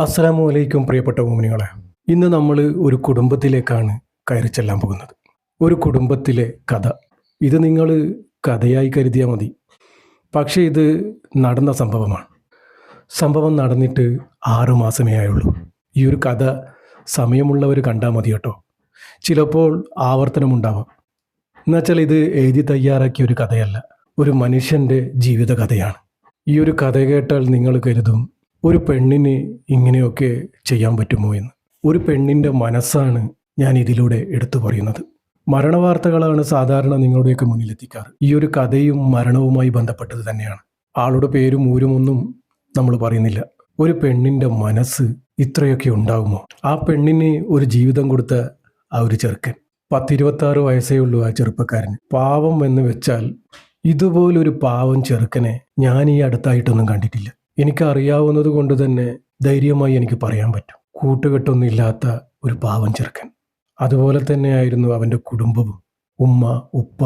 അസ്സലാമു അലൈക്കും പ്രിയപ്പെട്ട മോമിനികളെ. ഇന്ന് നമ്മൾ ഒരു കുടുംബത്തിലേക്കാണ് കയറി ചെല്ലാൻ പോകുന്നത്. ഒരു കുടുംബത്തിലെ കഥ. ഇത് നിങ്ങൾ കഥയായി കരുതിയാൽ മതി. പക്ഷേ ഇത് നടന്ന സംഭവമാണ്. സംഭവം നടന്നിട്ട് 6 മാസമേ ആയുള്ളൂ. ഈ ഒരു കഥ സമയമുള്ളവർ കണ്ടാൽ മതി കേട്ടോ. ചിലപ്പോൾ ആവർത്തനമുണ്ടാവാം. എന്നുവെച്ചാൽ ഇത് എഴുതി തയ്യാറാക്കിയ ഒരു കഥയല്ല, ഒരു മനുഷ്യൻ്റെ ജീവിത കഥയാണ്. ഈ ഒരു കഥ കേട്ടാൽ നിങ്ങൾ കരുതും ഒരു പെണ്ണിന് ഇങ്ങനെയൊക്കെ ചെയ്യാൻ പറ്റുമോ എന്ന്. ഒരു പെണ്ണിൻ്റെ മനസ്സാണ് ഞാൻ ഇതിലൂടെ എടുത്തു പറയുന്നത്. മരണവാർത്തകളാണ് സാധാരണ നിങ്ങളുടെയൊക്കെ മുന്നിലെത്തിക്കാറ്. ഈ ഒരു കഥയും മരണവുമായി ബന്ധപ്പെട്ടത് തന്നെയാണ്. ആളുടെ പേരും ഊരുമൊന്നും നമ്മൾ പറയുന്നില്ല. ഒരു പെണ്ണിൻ്റെ മനസ്സ് ഇത്രയൊക്കെ ഉണ്ടാകുമോ? ആ പെണ്ണിന് ഒരു ജീവിതം കൊടുത്ത ആ ഒരു ചെറുക്കൻ, 10-26 വയസ്സേ ഉള്ളൂ ആ ചെറുപ്പക്കാരന്. പാവം എന്ന് വെച്ചാൽ ഇതുപോലൊരു പാവം ചെറുക്കനെ ഞാൻ ഈ അടുത്തായിട്ടൊന്നും കണ്ടിട്ടില്ല. എനിക്കറിയാവുന്നത് കൊണ്ട് തന്നെ ധൈര്യമായി എനിക്ക് പറയാൻ പറ്റും, കൂട്ടുകെട്ടൊന്നുമില്ലാത്ത ഒരു പാവം ചെറുക്കൻ. അതുപോലെ തന്നെയായിരുന്നു അവൻ്റെ കുടുംബവും. ഉമ്മ, ഉപ്പ,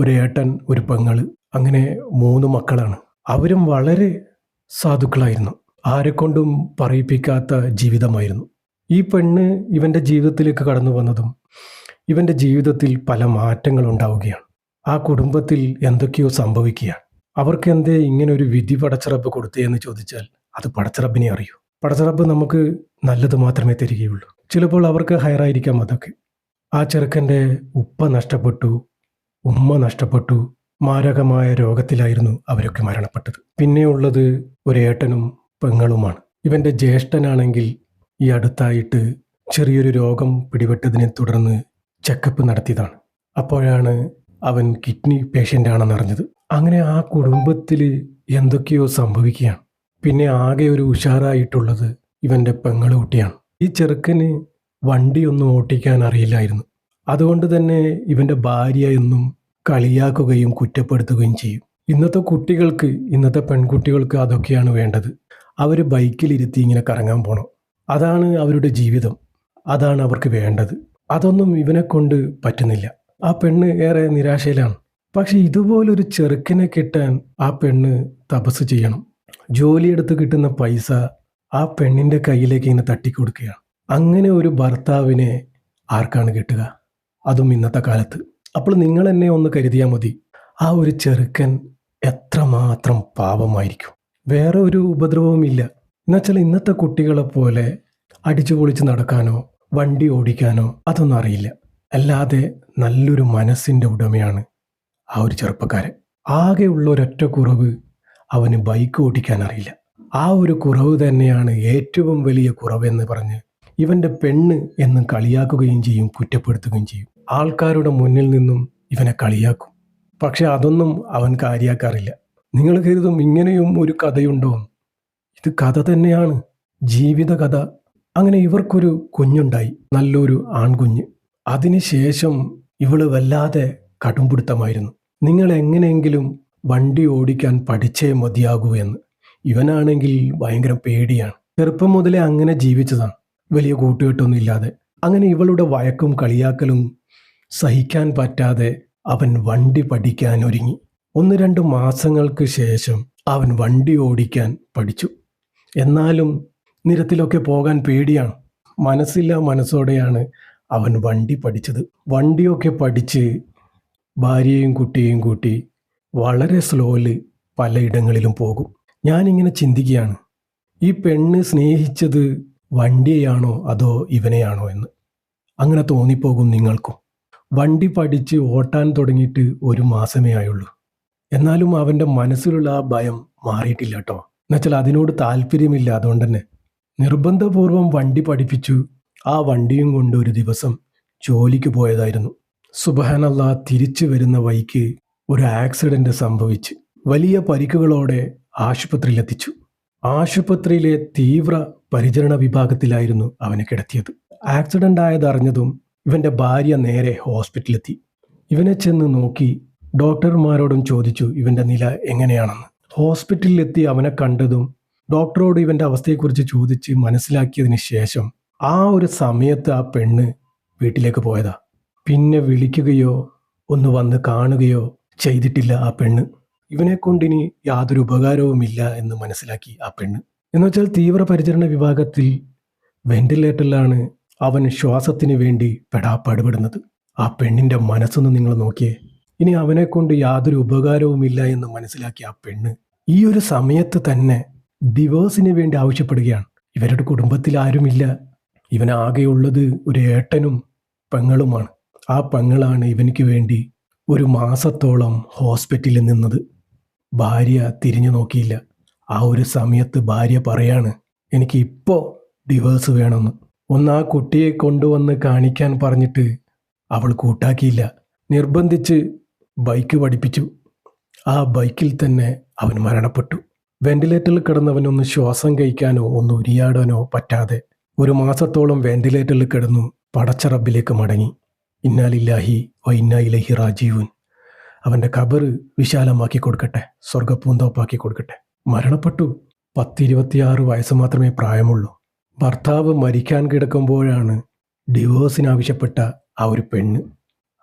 ഒരു ഏട്ടൻ, ഒരു പെങ്ങള്, അങ്ങനെ 3 മക്കളാണ്. അവരും വളരെ സാധുക്കളായിരുന്നു. ആരെക്കൊണ്ടും പറയിപ്പിക്കാത്ത ജീവിതമായിരുന്നു. ഈ പെണ്ണ് ഇവൻ്റെ ജീവിതത്തിലേക്ക് കടന്നു വന്നതും ഇവൻ്റെ ജീവിതത്തിൽ പല മാറ്റങ്ങൾ ഉണ്ടാവുകയാണ്. ആ കുടുംബത്തിൽ എന്തൊക്കെയോ സംഭവിക്കുകയാണ്. അവർക്ക് എന്തേ ഇങ്ങനെ ഒരു വിധി പടച്ചറബ് കൊടുത്തേ എന്ന് ചോദിച്ചാൽ അത് പടച്ചറബിനെ അറിയൂ. പടച്ചറബ് നമുക്ക് നല്ലത് മാത്രമേ തരികയുള്ളൂ. ചിലപ്പോൾ അവർക്ക് ഹയറായിരിക്കാം അതൊക്കെ. ആ ചെറുക്കൻ്റെ ഉപ്പ നഷ്ടപ്പെട്ടു, ഉമ്മ നഷ്ടപ്പെട്ടു, മാരകമായ രോഗത്തിലായിരുന്നു അവരൊക്കെ മരണപ്പെട്ടത്. പിന്നെയുള്ളത് ഒരു ഏട്ടനും പെങ്ങളുമാണ്. ഇവൻ്റെ ജ്യേഷ്ഠനാണെങ്കിൽ ഈ അടുത്തായിട്ട് ചെറിയൊരു രോഗം പിടിപെട്ടതിനെ തുടർന്ന് ചെക്കപ്പ് നടത്തിയതാണ്. അപ്പോഴാണ് അവൻ കിഡ്നി പേഷ്യൻ്റ് ആണെന്ന് അറിഞ്ഞത്. അങ്ങനെ ആ കുടുംബത്തിൽ എന്തൊക്കെയോ സംഭവിക്കുകയാണ്. പിന്നെ ആകെ ഒരു ഉഷാറായിട്ടുള്ളത് ഇവൻ്റെ പെങ്ങളുകുട്ടിയാണ്. ഈ ചെറുക്കന് വണ്ടിയൊന്നും ഓട്ടിക്കാൻ അറിയില്ലായിരുന്നു. അതുകൊണ്ട് തന്നെ ഇവൻ്റെ ഭാര്യ എന്നും കളിയാക്കുകയും കുറ്റപ്പെടുത്തുകയും ചെയ്യും. ഇന്നത്തെ കുട്ടികൾക്ക്, ഇന്നത്തെ പെൺകുട്ടികൾക്ക് അതൊക്കെയാണ് വേണ്ടത്. അവർ ബൈക്കിലിരുത്തി ഇങ്ങനെ കറങ്ങാൻ പോകണം. അതാണ് അവരുടെ ജീവിതം, അതാണ് അവർക്ക് വേണ്ടത്. അതൊന്നും ഇവനെ കൊണ്ട് പറ്റുന്നില്ല. ആ പെണ്ണ് ഏറെ നിരാശയിലാണ്. പക്ഷെ ഇതുപോലൊരു ചെറുക്കനെ കിട്ടാൻ ആ പെണ്ണ് തപസ് ചെയ്യണം. ജോലിയെടുത്ത് കിട്ടുന്ന പൈസ ആ പെണ്ണിൻ്റെ കയ്യിലേക്ക് ഇങ്ങനെ തട്ടിക്കൊടുക്കുകയാണ്. അങ്ങനെ ഒരു ഭർത്താവിനെ ആർക്കാണ് കിട്ടുക, അതും ഇന്നത്തെ കാലത്ത്? അപ്പോൾ നിങ്ങൾ എന്നെ ഒന്ന് കരുതിയാൽ മതി, ആ ഒരു ചെറുക്കൻ എത്രമാത്രം പാവമായിരിക്കും. വേറെ ഒരു ഉപദ്രവവുമില്ല. എന്നുവെച്ചാൽ ഇന്നത്തെ കുട്ടികളെപ്പോലെ അടിച്ചു പൊളിച്ച് നടക്കാനോ വണ്ടി ഓടിക്കാനോ അതൊന്നും അറിയില്ല. അല്ലാതെ നല്ലൊരു മനസ്സിൻ്റെ ഉടമയാണ് ആ ഒരു ചെറുപ്പക്കാരൻ. ആകെയുള്ള ഒരൊറ്റ കുറവ്, അവന് ബൈക്ക് ഓടിക്കാൻ അറിയില്ല. ആ ഒരു കുറവ് തന്നെയാണ് ഏറ്റവും വലിയ കുറവെന്ന് പറഞ്ഞ് ഇവൻ്റെ പെണ്ണ് എന്നും കളിയാക്കുകയും ചെയ്യും, കുറ്റപ്പെടുത്തുകയും ചെയ്യും. ആൾക്കാരുടെ മുന്നിൽ നിന്നും ഇവനെ കളിയാക്കും. പക്ഷെ അതൊന്നും അവൻ കാര്യാക്കാറില്ല. നിങ്ങൾ കരുതും ഇങ്ങനെയും ഒരു കഥയുണ്ടോ? ഇത് കഥ തന്നെയാണ്, ജീവിത കഥ. അങ്ങനെ ഇവർക്കൊരു കുഞ്ഞുണ്ടായി, നല്ലൊരു ആൺകുഞ്ഞ്. അതിനുശേഷം ഇവള് വല്ലാതെ കടുംപിടുത്തമായിരുന്നു. നിങ്ങൾ എങ്ങനെയെങ്കിലും വണ്ടി ഓടിക്കാൻ പഠിച്ചേ മതിയാകൂ എന്ന്. ഇവനാണെങ്കിൽ ഭയങ്കര പേടിയാണ്. ചെറുപ്പം മുതലേ അങ്ങനെ ജീവിച്ചതാണ്, വലിയ കൂട്ടുകെട്ടൊന്നും ഇല്ലാതെ. അങ്ങനെ ഇവളുടെ വഴക്കും കളിയാക്കലും സഹിക്കാൻ പറ്റാതെ അവൻ വണ്ടി പഠിക്കാൻ ഒരുങ്ങി. 1-2 മാസങ്ങൾക്ക് ശേഷം അവൻ വണ്ടി ഓടിക്കാൻ പഠിച്ചു. എന്നാലും നിരത്തിലൊക്കെ പോകാൻ പേടിയാണ്. മനസ്സില്ലാ മനസ്സോടെയാണ് അവൻ വണ്ടി പഠിച്ചത്. വണ്ടിയൊക്കെ പഠിച്ച് ഭാര്യയും കുട്ടിയെയും കൂട്ടി വളരെ സ്ലോയിൽ പലയിടങ്ങളിലും പോകും. ഞാനിങ്ങനെ ചിന്തിക്കുകയാണ്, ഈ പെണ്ണ് സ്നേഹിച്ചത് വണ്ടിയെയാണോ അതോ ഇവനെയാണോ എന്ന്. അങ്ങനെ തോന്നിപ്പോകും നിങ്ങൾക്കും. വണ്ടി പഠിച്ച് ഓട്ടാൻ തുടങ്ങിയിട്ട് 1 മാസമേ ആയുള്ളൂ. എന്നാലും അവൻ്റെ മനസ്സിലുള്ള ആ ഭയം മാറിയിട്ടില്ല കേട്ടോ. എന്നുവെച്ചാൽ അതിനോട് താല്പര്യമില്ല. അതുകൊണ്ട് തന്നെ നിർബന്ധപൂർവം വണ്ടി പഠിപ്പിച്ചു. ആ വണ്ടിയും കൊണ്ട് ഒരു ദിവസം ജോലിക്ക് പോയതായിരുന്നു. സുബ്ഹാനല്ലാഹ്, തിരിച്ചു വരുന്ന വഴിക്ക് ഒരു ആക്സിഡന്റ് സംഭവിച്ച് വലിയ പരിക്കുകളോടെ ആശുപത്രിയിലെത്തിച്ചു. ആശുപത്രിയിലെ തീവ്ര പരിചരണ വിഭാഗത്തിലായിരുന്നു അവനെ കിടത്തിയത്. ആക്സിഡന്റ് ആയതറിഞ്ഞതും ഇവൻ്റെ ഭാര്യ നേരെ ഹോസ്പിറ്റലിലെത്തി. ഇവനെ ചെന്ന് നോക്കി ഡോക്ടർമാരോടും ചോദിച്ചു ഇവൻ്റെ നില എങ്ങനെയാണെന്ന്. ഹോസ്പിറ്റലിലെത്തി അവനെ കണ്ടതും ഡോക്ടറോട് ഇവൻ്റെ അവസ്ഥയെക്കുറിച്ച് ചോദിച്ച് മനസ്സിലാക്കിയതിന് ശേഷം ആ ഒരു സമയത്ത് ആ പെണ്ണ് വീട്ടിലേക്ക് പോയതാ. പിന്നെ വിളിക്കുകയോ ഒന്ന് വന്ന് കാണുകയോ ചെയ്തിട്ടില്ല ആ പെണ്ണ്. ഇവനെ കൊണ്ടിനി യാതൊരു ഉപകാരവുമില്ല എന്ന് മനസ്സിലാക്കി ആ പെണ്ണ്. എന്നുവെച്ചാൽ തീവ്രപരിചരണ വിഭാഗത്തിൽ വെന്റിലേറ്ററിലാണ് അവൻ ശ്വാസത്തിന് വേണ്ടി പെടാപ്പാടുപെടുന്നത്. ആ പെണ്ണിൻ്റെ മനസ്സൊന്ന് നിങ്ങൾ നോക്കിയേ. ഇനി അവനെ കൊണ്ട് യാതൊരു ഉപകാരവുമില്ല എന്ന് മനസ്സിലാക്കിയ ആ പെണ്ണ് ഈ ഒരു സമയത്ത് തന്നെ ഡിവോഴ്സിന് വേണ്ടി ആവശ്യപ്പെടുകയാണ്. ഇവരുടെ കുടുംബത്തിൽ ആരുമില്ല. ഇവനാകെയുള്ളത് ഒരു ഏട്ടനും പെങ്ങളുമാണ്. ആ പെങ്ങളാണ് ഇവനിക്ക് വേണ്ടി 1 മാസത്തോളം ഹോസ്പിറ്റലിൽ നിന്നത്. ഭാര്യ തിരിഞ്ഞു നോക്കിയില്ല. ആ ഒരു സമയത്ത് ഭാര്യ പറയാണ്, എനിക്ക് ഇപ്പോൾ ഡിവോഴ്സ് വേണമെന്ന്. ഒന്ന് ആ കുട്ടിയെ കൊണ്ടുവന്ന് കാണിക്കാൻ പറഞ്ഞിട്ട് അവൾ കൂട്ടാക്കിയില്ല. നിർബന്ധിച്ച് ബൈക്ക് പഠിപ്പിച്ചു. ആ ബൈക്കിൽ തന്നെ അവൻ മരണപ്പെട്ടു. വെന്റിലേറ്ററിൽ കിടന്നവനൊന്ന് ശ്വാസം കഴിക്കാനോ ഒന്ന് ഉരിയാടാനോ പറ്റാതെ 1 മാസത്തോളം വെന്റിലേറ്ററിൽ കിടന്നു പടച്ച റബ്ബിലേക്ക് മടങ്ങി. ഇന്നാലില്ലാഹി വ ഇന്നാ ഇലൈഹി റാജിഊൻ. അവൻ്റെ ഖബർ വിശാലമാക്കി കൊടുക്കട്ടെ, സ്വർഗപ്പൂന്തോപ്പാക്കി കൊടുക്കട്ടെ. മരണപ്പെട്ടു. 26 വയസ്സ് മാത്രമേ പ്രായമുള്ളൂ. ഭർത്താവ് മരിക്കാൻ കിടക്കുമ്പോഴാണ് ഡിവോഴ്സിനാവശ്യപ്പെട്ട ആ ഒരു പെണ്ണ്.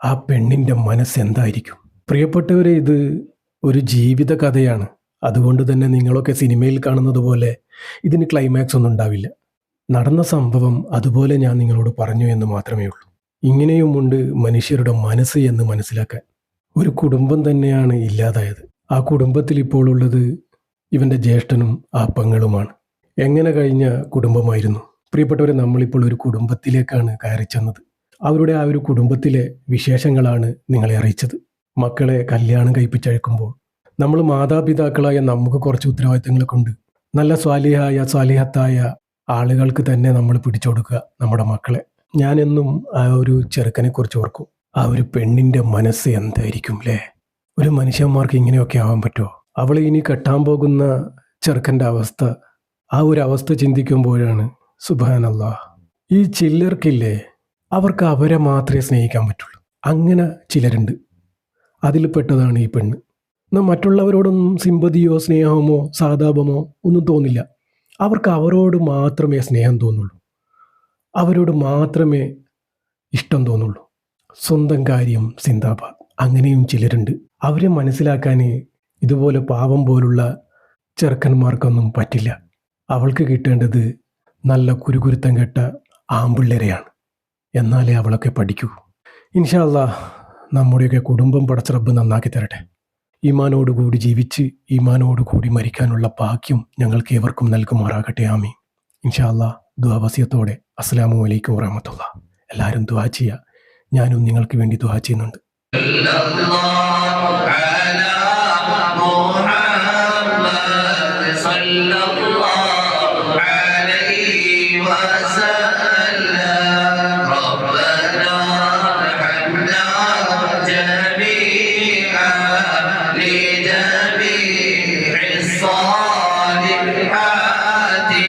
ആ പെണ്ണിൻ്റെ മനസ്സെന്തായിരിക്കും? പ്രിയപ്പെട്ടവരെ, ഇത് ഒരു ജീവിത കഥയാണ്. അതുകൊണ്ട് തന്നെ നിങ്ങളൊക്കെ സിനിമയിൽ കാണുന്നത് പോലെ ഇതിന് ക്ലൈമാക്സ് ഒന്നും ഉണ്ടാവില്ല. നടന്ന സംഭവം അതുപോലെ ഞാൻ നിങ്ങളോട് പറഞ്ഞു എന്ന് മാത്രമേ ഉള്ളൂ. ഇങ്ങനെയുമുണ്ട് മനുഷ്യരുടെ മനസ്സ് എന്ന് മനസ്സിലാക്കാൻ. ഒരു കുടുംബം തന്നെയാണ് ഇല്ലാതായത്. ആ കുടുംബത്തിൽ ഇപ്പോൾ ഉള്ളത് ഇവൻ്റെ ജ്യേഷ്ഠനും ആ പെങ്ങളുമാണ്. എങ്ങനെ കഴിഞ്ഞ കുടുംബമായിരുന്നു? പ്രിയപ്പെട്ടവരെ, നമ്മളിപ്പോൾ ഒരു കുടുംബത്തിലേക്കാണ് കയറി ചെന്നത്. അവരുടെ ആ ഒരു കുടുംബത്തിലെ വിശേഷങ്ങളാണ് നിങ്ങളെ അറിയിച്ചത്. മക്കളെ കല്യാണം കഴിപ്പിച്ചയക്കുമ്പോൾ നമ്മൾ മാതാപിതാക്കളായ നമുക്ക് കുറച്ച് ഉത്തരവാദിത്തങ്ങളൊക്കെ ഉണ്ട്. നല്ല സ്വാലിഹത്തായ ആളുകൾക്ക് തന്നെ നമ്മൾ പിടിച്ചു കൊടുക്കുക നമ്മുടെ മക്കളെ. ഞാനെന്നും ആ ഒരു ചെറുക്കനെ കുറിച്ച് ഓർക്കും. ആ ഒരു പെണ്ണിൻ്റെ മനസ്സ് എന്തായിരിക്കും അല്ലേ? ഒരു മനുഷ്യന്മാർക്ക് ഇങ്ങനെയൊക്കെ ആവാൻ പറ്റുമോ? അവളെ ഇനി കെട്ടാൻ പോകുന്ന ചെറുക്കൻ്റെ അവസ്ഥ, ആ ഒരു അവസ്ഥ ചിന്തിക്കുമ്പോഴാണ് സുബ്ഹാനല്ലാഹ്. ഈ ചിലർക്കില്ലേ, അവർക്ക് അവരെ മാത്രമേ സ്നേഹിക്കാൻ പറ്റുള്ളൂ. അങ്ങനെ ചിലരുണ്ട്. അതിൽ പെട്ടതാണ് ഈ പെണ്ണ്. എന്നാൽ മറ്റുള്ളവരോടൊന്നും സിമ്പതിയോ സ്നേഹമോ സാതാപമോ ഒന്നും തോന്നില്ല. അവർക്ക് അവരോട് മാത്രമേ സ്നേഹം തോന്നുള്ളൂ, അവരോട് മാത്രമേ ഇഷ്ടം തോന്നുള്ളൂ. സ്വന്തം കാര്യം സിന്ദാബാദ്. അങ്ങനെയും ചിലരുണ്ട്. അവരെ മനസ്സിലാക്കാൻ ഇതുപോലെ പാവം പോലുള്ള ചെറുക്കന്മാർക്കൊന്നും പറ്റില്ല. അവൾക്ക് കിട്ടേണ്ടത് നല്ല കുരുകുരുത്തം കെട്ട ആമ്പിള്ളേരെയാണ്. എന്നാലേ അവളൊക്കെ പഠിക്കൂ. ഇൻഷാ അല്ലാഹ് നമ്മുടെയൊക്കെ കുടുംബം പടച്ച റബ്ബ് നന്നാക്കി തരട്ടെ. ഈമാനോടുകൂടി ജീവിച്ച് ഈമാനോടുകൂടി മരിക്കാനുള്ള ഭാഗ്യം ഞങ്ങൾക്ക് ഏവർക്കും നൽകുമാറാകട്ടെ. ആമീൻ. ഇൻഷാ അല്ലാഹ് ദുആ വസിയത്തോടെ അസ്സലാമു അലൈക്കും വറഹ്മത്തുള്ളാഹി. എല്ലാവരും ദുആ ചെയ്യുക. ഞാനും നിങ്ങൾക്ക് വേണ്ടി ദുആ ചെയ്യുന്നുണ്ട്. صلى